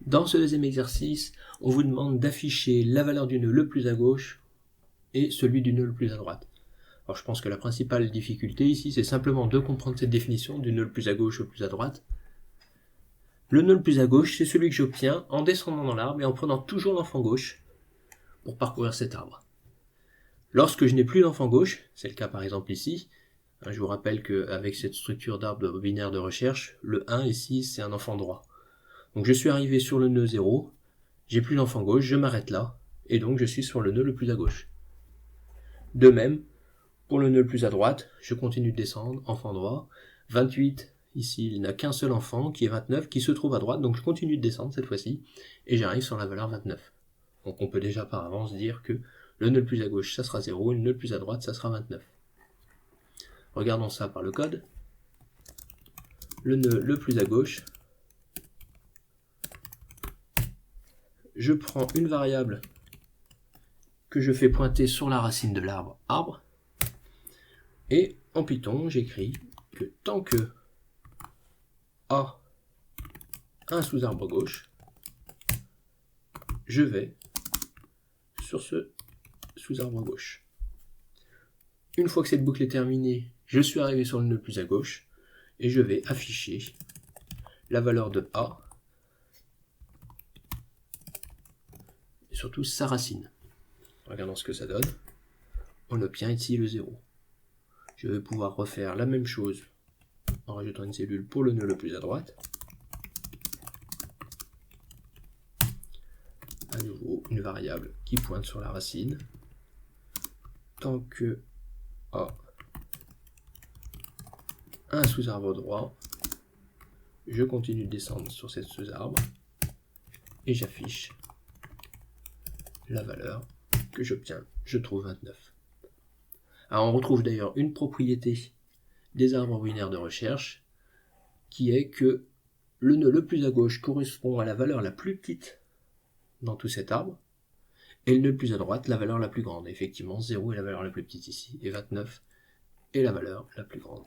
Dans ce deuxième exercice, on vous demande d'afficher la valeur du nœud le plus à gauche et celui du nœud le plus à droite. Alors je pense que la principale difficulté ici, c'est simplement de comprendre cette définition du nœud le plus à gauche ou le plus à droite. Le nœud le plus à gauche, c'est celui que j'obtiens en descendant dans l'arbre et en prenant toujours l'enfant gauche pour parcourir cet arbre. Lorsque je n'ai plus l'enfant gauche, c'est le cas par exemple ici, je vous rappelle qu'avec cette structure d'arbre binaire de recherche, le 1 ici c'est un enfant droit. Donc je suis arrivé sur le nœud 0, j'ai plus l'enfant gauche, je m'arrête là, et donc je suis sur le nœud le plus à gauche. De même, pour le nœud le plus à droite, je continue de descendre, enfant droit, 28, ici il n'a qu'un seul enfant, qui est 29, qui se trouve à droite, donc je continue de descendre cette fois-ci, et j'arrive sur la valeur 29. Donc on peut déjà par avance dire que le nœud le plus à gauche, ça sera 0, et le nœud le plus à droite, ça sera 29. Regardons ça par le code. Le nœud le plus à gauche, je prends une variable que je fais pointer sur la racine de l'arbre arbre, et en Python, j'écris que tant que A a un sous-arbre gauche, je vais sur ce sous-arbre gauche. Une fois que cette boucle est terminée, je suis arrivé sur le nœud le plus à gauche, et je vais afficher la valeur de A, et surtout sa racine. Regardons ce que ça donne. On obtient ici le 0. Je vais pouvoir refaire la même chose en rajoutant une cellule pour le nœud le plus à droite. À nouveau, une variable qui pointe sur la racine. Tant que A a un sous-arbre droit, je continue de descendre sur cette sous-arbre et j'affiche la valeur que j'obtiens. Je trouve 29. Alors on retrouve d'ailleurs une propriété des arbres binaires de recherche qui est que le nœud le plus à gauche correspond à la valeur la plus petite dans tout cet arbre, et le nœud le plus à droite, la valeur la plus grande. Effectivement, 0 est la valeur la plus petite ici, et 29 est la valeur la plus grande.